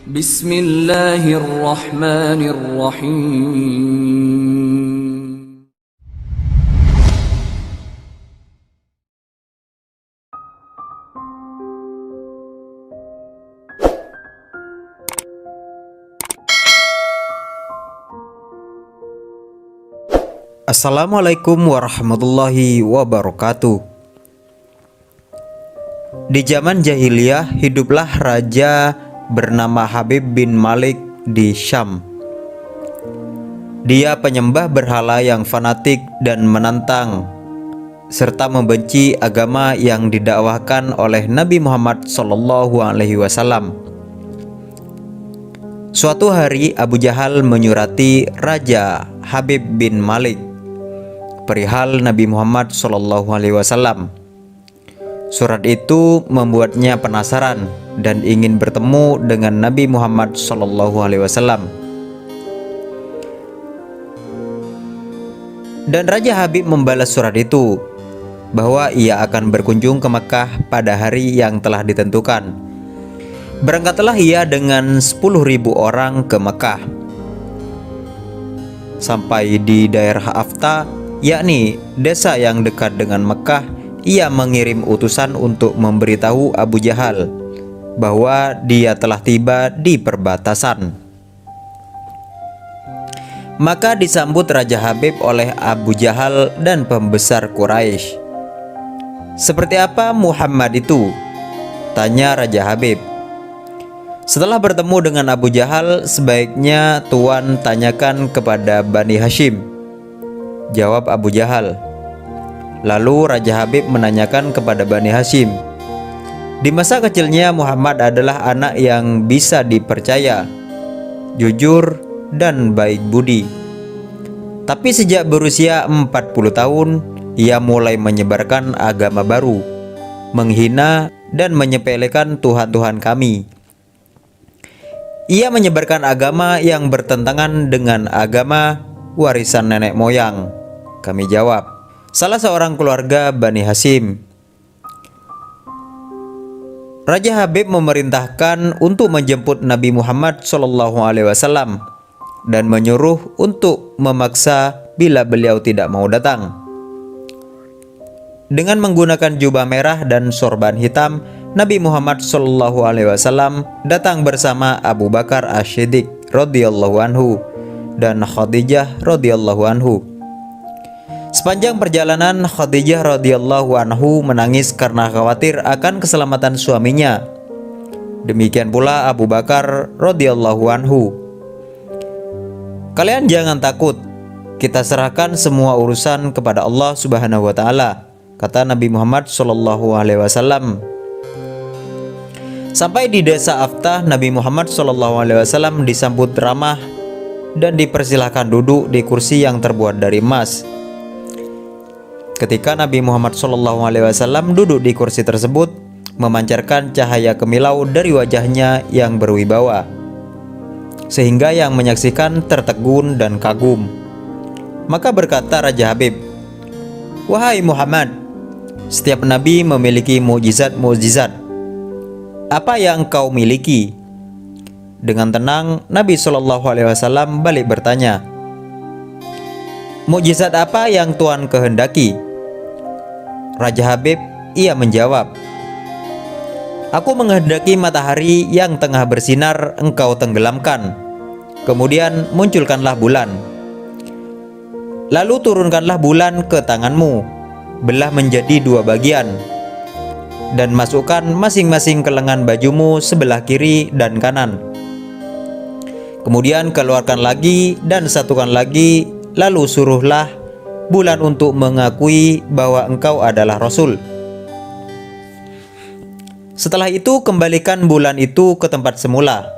Bismillahirrahmanirrahim. Assalamualaikum warahmatullahi wabarakatuh. Di zaman jahiliyah hiduplah raja bernama Habib bin Malik di Syam. Dia penyembah berhala yang fanatik dan menantang serta membenci agama yang didakwahkan oleh Nabi Muhammad SAW. Suatu hari Abu Jahal menyurati Raja Habib bin Malik perihal Nabi Muhammad SAW. Surat itu membuatnya penasaran dan ingin bertemu dengan Nabi Muhammad SAW. Dan Raja Habib membalas surat itu bahwa ia akan berkunjung ke Mekah pada hari yang telah ditentukan. Berangkatlah ia dengan 10.000 orang ke Mekah. Sampai di daerah Afta, yakni desa yang dekat dengan Mekah, ia mengirim utusan untuk memberitahu Abu Jahal bahwa dia telah tiba di perbatasan. Maka disambut Raja Habib oleh Abu Jahal dan pembesar Quraisy. "Seperti apa Muhammad itu?" tanya Raja Habib. "Setelah bertemu dengan Abu Jahal, sebaiknya Tuan tanyakan kepada Bani Hashim," jawab Abu Jahal. Lalu Raja Habib menanyakan kepada Bani Hashim. Di masa kecilnya Muhammad adalah anak yang bisa dipercaya, jujur dan baik budi. Tapi sejak berusia 40 tahun, ia mulai menyebarkan agama baru, menghina dan menyepelekan Tuhan-Tuhan kami. Ia menyebarkan agama yang bertentangan dengan agama warisan nenek moyang, kami jawab. Salah seorang keluarga Bani Hashim. Raja Habib memerintahkan untuk menjemput Nabi Muhammad SAW dan menyuruh untuk memaksa bila beliau tidak mau datang. Dengan menggunakan jubah merah dan sorban hitam, Nabi Muhammad SAW datang bersama Abu Bakar As-Siddiq radhiyallahu anhu dan Khadijah radhiyallahu anhu. Sepanjang perjalanan, Khadijah radhiyallahu anhu menangis karena khawatir akan keselamatan suaminya. Demikian pula Abu Bakar radhiyallahu anhu. "Kalian jangan takut, kita serahkan semua urusan kepada Allah Subhanahu wa taala," kata Nabi Muhammad SAW. Sampai di desa Aftah, Nabi Muhammad SAW disambut ramah dan dipersilahkan duduk di kursi yang terbuat dari emas. Ketika Nabi Muhammad SAW duduk di kursi tersebut, memancarkan cahaya kemilau dari wajahnya yang berwibawa, sehingga yang menyaksikan tertegun dan kagum. Maka berkata Raja Habib, "Wahai Muhammad, setiap nabi memiliki mukjizat-mukjizat. Apa yang kau miliki?" Dengan tenang, Nabi SAW balik bertanya, "Mukjizat apa yang Tuan kehendaki?" Raja Habib, ia menjawab, "Aku menghendaki matahari yang tengah bersinar engkau tenggelamkan. Kemudian munculkanlah bulan. Lalu turunkanlah bulan ke tanganmu, belah menjadi 2 bagian, dan masukkan masing-masing ke lengan bajumu sebelah kiri dan kanan. Kemudian keluarkan lagi dan satukan lagi, lalu suruhlah bulan untuk mengakui bahwa engkau adalah Rasul. Setelah itu kembalikan bulan itu ke tempat semula.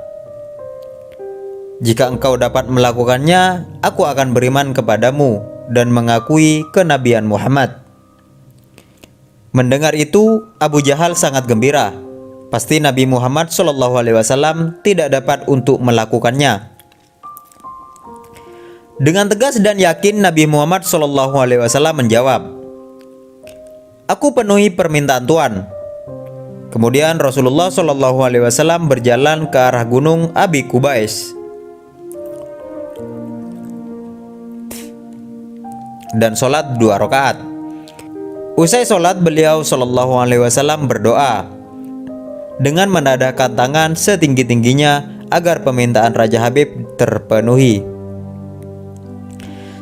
Jika engkau dapat melakukannya, aku akan beriman kepadamu dan mengakui kenabian Muhammad." Mendengar itu, Abu Jahal sangat gembira. Pasti Nabi Muhammad SAW tidak dapat untuk melakukannya. Dengan tegas dan yakin Nabi Muhammad SAW menjawab, "Aku penuhi permintaan Tuan. Kemudian Rasulullah SAW berjalan ke arah gunung Abi Kubais dan sholat 2 rakaat. Usai sholat, beliau SAW berdoa dengan menadahkan tangan setinggi-tingginya agar permintaan Raja Habib terpenuhi.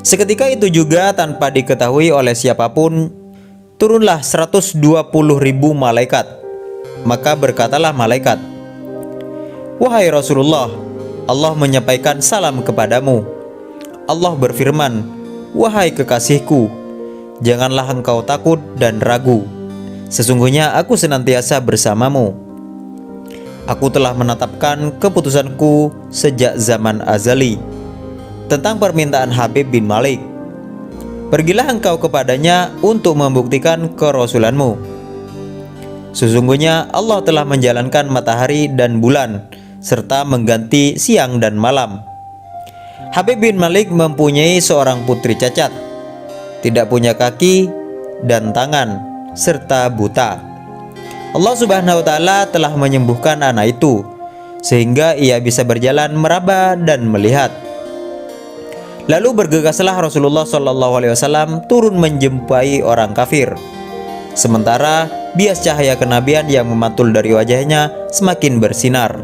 Seketika itu juga, tanpa diketahui oleh siapapun, turunlah 120.000 malaikat. Maka berkatalah malaikat, "Wahai Rasulullah, Allah menyampaikan salam kepadamu. Allah berfirman, 'Wahai kekasihku, janganlah engkau takut dan ragu. Sesungguhnya aku senantiasa bersamamu. Aku telah menetapkan keputusanku sejak zaman azali tentang permintaan Habib bin Malik. Pergilah engkau kepadanya untuk membuktikan kerasulanmu. Sesungguhnya Allah telah menjalankan matahari dan bulan serta mengganti siang dan malam. Habib bin Malik mempunyai seorang putri cacat, tidak punya kaki dan tangan, serta buta. Allah Subhanahu wa Ta'ala telah menyembuhkan anak itu sehingga ia bisa berjalan, meraba dan melihat.' Lalu bergegaslah Rasulullah SAW turun menjumpai orang kafir. Sementara bias cahaya kenabian yang memantul dari wajahnya semakin bersinar.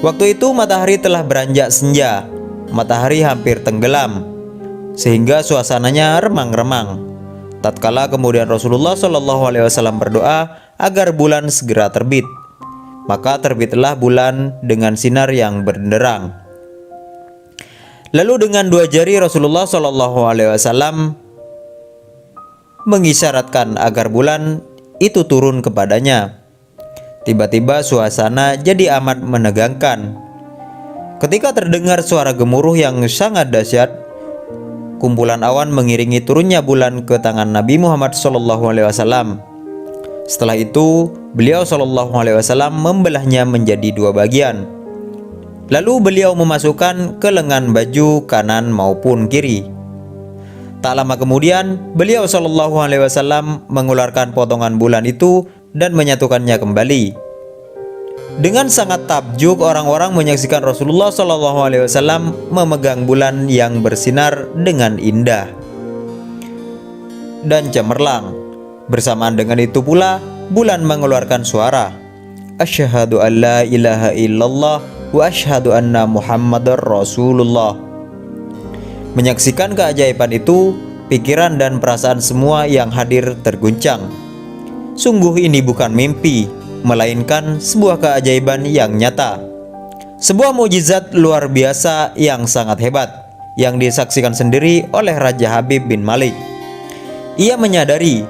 Waktu itu matahari telah beranjak senja, matahari hampir tenggelam, sehingga suasananya remang-remang. Tatkala kemudian Rasulullah SAW berdoa agar bulan segera terbit, maka terbitlah bulan dengan sinar yang benderang. Lalu dengan 2 jari Rasulullah SAW mengisyaratkan agar bulan itu turun kepadanya. Tiba-tiba suasana jadi amat menegangkan. Ketika terdengar suara gemuruh yang sangat dahsyat, kumpulan awan mengiringi turunnya bulan ke tangan Nabi Muhammad SAW. Setelah itu, beliau SAW membelahnya menjadi 2 bagian. Lalu beliau memasukkan ke lengan baju kanan maupun kiri. Tak lama kemudian, beliau SAW mengeluarkan potongan bulan itu dan menyatukannya kembali. Dengan sangat takjub, orang-orang menyaksikan Rasulullah SAW memegang bulan yang bersinar dengan indah dan cemerlang. Bersamaan dengan itu pula, bulan mengeluarkan suara, "Asyhadu an la ilaha illallah wa asyhadu anna Muhammadar Rasulullah." Menyaksikan keajaiban itu, pikiran dan perasaan semua yang hadir terguncang. Sungguh ini bukan mimpi, melainkan sebuah keajaiban yang nyata. Sebuah mukjizat luar biasa yang sangat hebat, yang disaksikan sendiri oleh Raja Habib bin Malik. Ia menyadari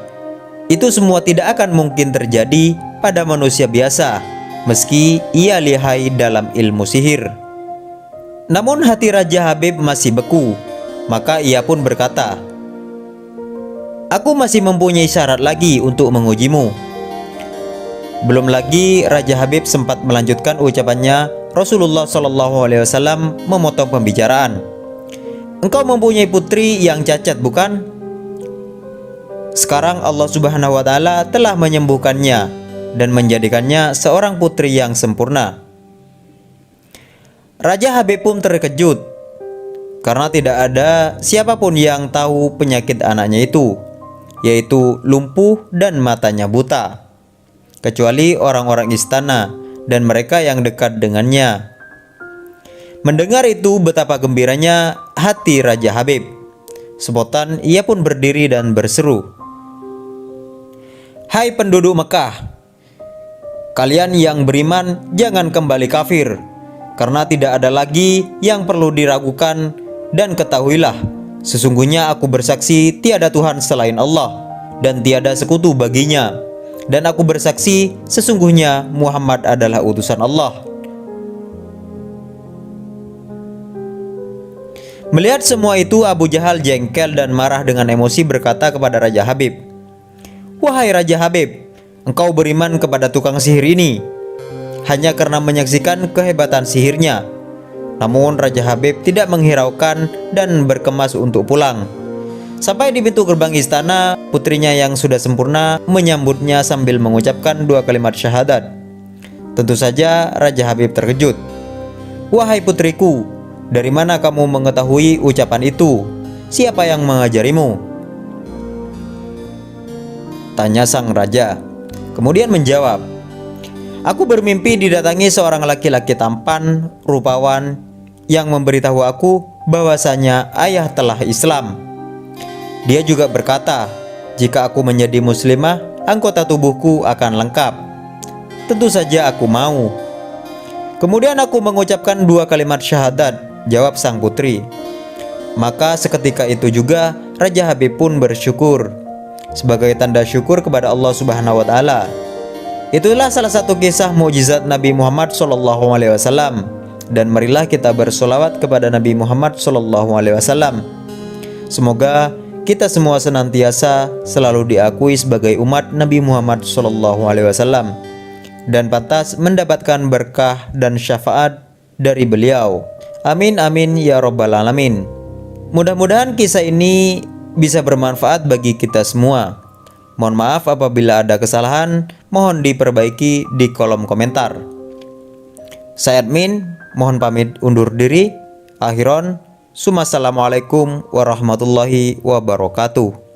itu semua tidak akan mungkin terjadi pada manusia biasa, meski ia lihai dalam ilmu sihir. Namun hati Raja Habib masih beku. Maka ia pun berkata, "Aku masih mempunyai syarat lagi untuk mengujimu." Belum lagi Raja Habib sempat melanjutkan ucapannya, Rasulullah SAW memotong pembicaraan. "Engkau mempunyai putri yang cacat, bukan? Sekarang Allah Subhanahu wa Ta'ala telah menyembuhkannya dan menjadikannya seorang putri yang sempurna." Raja Habib pun terkejut karena tidak ada siapapun yang tahu penyakit anaknya itu, yaitu lumpuh dan matanya buta, kecuali orang-orang istana dan mereka yang dekat dengannya. Mendengar itu, betapa gembiranya hati Raja Habib. Spontan ia pun berdiri dan berseru, "Hai penduduk Mekah, kalian yang beriman jangan kembali kafir, karena tidak ada lagi yang perlu diragukan. Dan ketahuilah, sesungguhnya aku bersaksi tiada Tuhan selain Allah, dan tiada sekutu baginya. Dan aku bersaksi sesungguhnya Muhammad adalah utusan Allah." Melihat semua itu, Abu Jahal jengkel dan marah dengan emosi berkata kepada Raja Habib, "Wahai Raja Habib, engkau beriman kepada tukang sihir ini hanya karena menyaksikan kehebatan sihirnya." Namun Raja Habib tidak menghiraukan dan berkemas untuk pulang. Sampai di pintu gerbang istana, putrinya yang sudah sempurna menyambutnya sambil mengucapkan 2 kalimat syahadat. Tentu saja Raja Habib terkejut. "Wahai putriku, dari mana kamu mengetahui ucapan itu? Siapa yang mengajarimu?" tanya sang raja. Kemudian menjawab, "Aku bermimpi didatangi seorang laki-laki tampan, rupawan, yang memberitahu aku bahwasanya ayah telah Islam. Dia juga berkata, jika aku menjadi muslimah, anggota tubuhku akan lengkap. Tentu saja aku mau." Kemudian aku mengucapkan 2 kalimat syahadat, jawab sang putri. Maka seketika itu juga Raja Habib pun bersyukur sebagai tanda syukur kepada Allah Subhanahu wa taala. Itulah salah satu kisah mukjizat Nabi Muhammad SAW. Dan marilah kita bersolawat kepada Nabi Muhammad SAW. Semoga kita semua senantiasa selalu diakui sebagai umat Nabi Muhammad SAW dan pantas mendapatkan berkah dan syafaat dari beliau. Amin amin ya robbal alamin. Mudah-mudahan kisah ini bisa bermanfaat bagi kita semua. Mohon maaf apabila ada kesalahan, mohon diperbaiki di kolom komentar. Saya admin, mohon pamit undur diri. Akhiron, assalamualaikum warahmatullahi wabarakatuh.